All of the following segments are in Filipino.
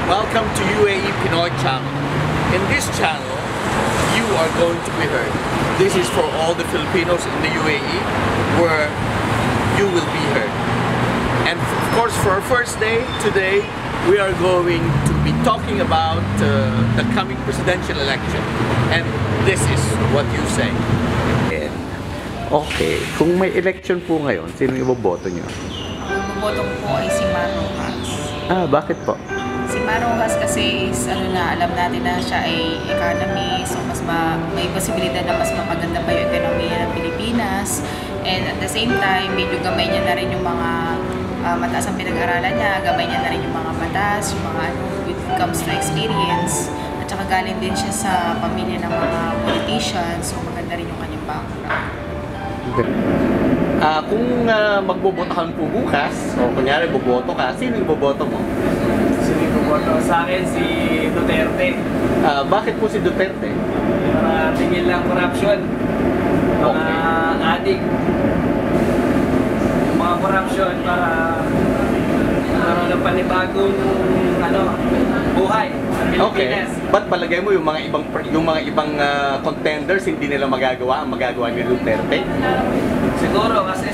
Welcome to UAE Pinoy channel. In this channel, you are going to be heard. This is for all the Filipinos in the UAE where you will be heard. And of course, for our first day today, we are going to be talking about the coming presidential election. And this is what you say. Okay, kung may election po ngayon, sino iboboto nyo? Boto ko ay si Marojas. Bakit po? Si Marojas kasi is, alam natin na siya ay economy, so may posibilidad na mas mapaganda pa yung ekonomiya ng Pilipinas. And at the same time, medyo gamay niya na rin yung mga mataas ang pinag-aralan niya, gamay niya na rin yung mga batas, yung mga with comes to experience. At saka galing din siya sa pamilya ng mga politicians, so maganda rin yung kanyang background. Kung magboboto ka po bukas, o kunyari boboto ka, sino yung boboto mo? Sino yung boboto? Sa akin, si Duterte. Bakit po si Duterte? Para tingin lang corruption. Mga adik. Mga corruption para magkaroon ng panibagong buhay sa Pilipinas. Okay. Ba't palagay mo yung mga ibang contenders hindi nila magagawa ang magagawa ni Duterte? Siguro kasi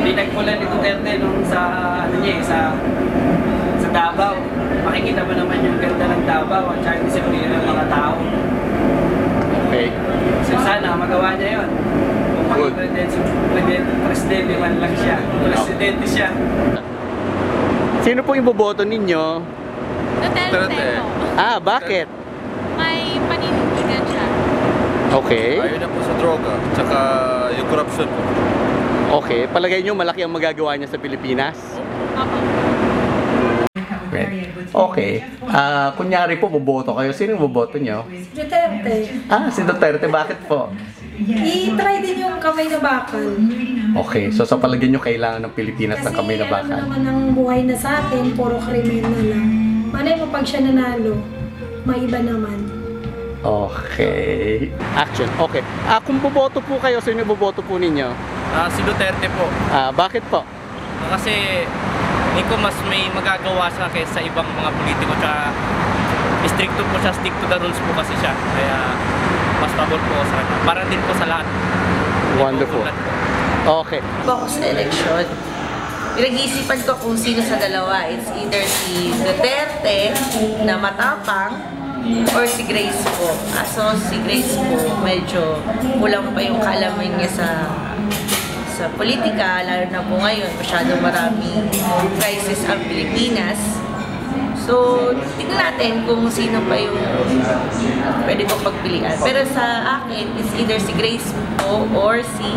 pinagmulan ni Duterte nung sa Davao. Makikita mo naman yung ganda ng Davao at saka disiplina ng mga tao. Okay. So sana magawa niya yun. Kung presidente man lang siya. Presidente siya. Sino po yung boboto ninyo? Duterte. Bakit? May panindigan siya. Okay. Ayaw na po sa droga, tsaka yung corruption po. Okay. Palagay nyo malaki ang magagawa niya sa Pilipinas? Opo. Okay. Kunyari po boboto kayo. Sino yung boboto nyo? Duterte. Si Duterte. Bakit po? I-try din yung kamay na bakal. Okay. So sa palagay nyo kailangan ng Pilipinas ng kamay na Kasi bakal? naman ang buhay na sa atin, puro krimen na lang. Malay mo pag siya nanalo, may iba naman. Okay. Action. Okay. Kung boboto po kayo, sino yung boboto po ninyo? Si Duterte po. Bakit po? Kasi ko mas may magagawa siya kaysa ibang mga politiko. Tsaka stricto po siya, stick to the rules po kasi siya. Kaya mas pabor po sa kanya. Para din po sa lahat. Wonderful. Okay. Ako sa election, pinag-iisipan ko kung sino sa dalawa. It's either si Duterte na matapang or si Grace po. So si Grace po, medyo kulang pa yung kaalaman niya sa politika, lalo na po ngayon, masyadong maraming crisis ang Pilipinas. So, tignan natin kung sino pa yung pwede kong pagpilian. Pero sa akin, it's either si Grace po or si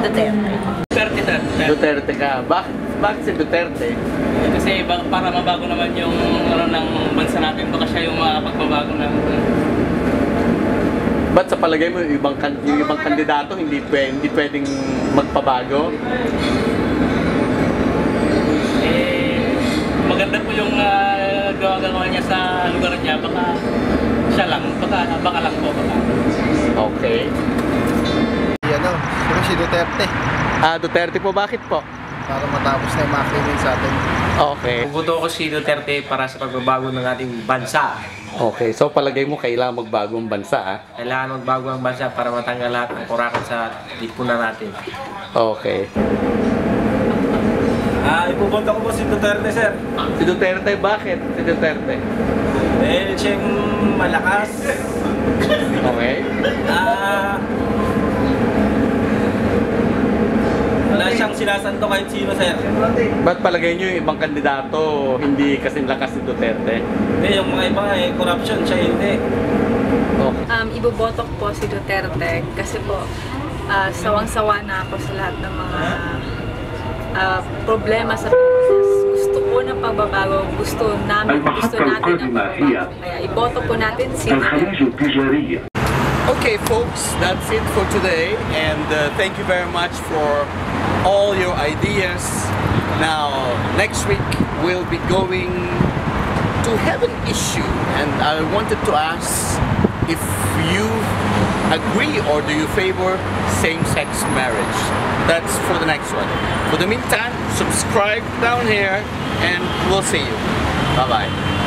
Duterte. Duterte ka. Bakit si Duterte? Kasi para mabago naman yung ng bansa natin, baka siya yung pagbabago ng... Ba't sa palagay mo yung ibang kandidato hindi pwedeng magpabago? Maganda po yung gawa niya sa lugar niya, baka siya lang, baka lang po. Okay. Si Duterte. Duterte po, bakit po? Para matapos na yung mga krimen sa atin. Okay. Bubuto ko si Duterte para sa pagbabago ng ating bansa. Okay, so palagay mo kailangan magbago ang bansa, Kailangan magbago ang bansa para matanggal lahat ng kurakan sa lipunan natin. Okay. Ipupunta ko po si Duterte, sir. Si Duterte, bakit? Si Duterte? Siyang malakas. Okay. Wala siyang sinasanto kahit sino, sir. Ba't palagay nyo yung ibang kandidato hindi kasing lakas si Duterte? Hindi, yung mga iba corruption, siya hindi. Iboboto ko po si Duterte kasi po sawang-sawa na ako sa lahat ng mga problema sa Pilipinas. Gusto ko na pagbabago, gusto natin ang pagbabago. Kaya iboto po natin si Duterte. Okay folks, that's it for today and thank you very much for all your ideas. Now next week we'll be going to have an issue and I wanted to ask if you agree or do you favor same-sex marriage? That's for the next one. For the meantime, subscribe down here and we'll see you. Bye-bye.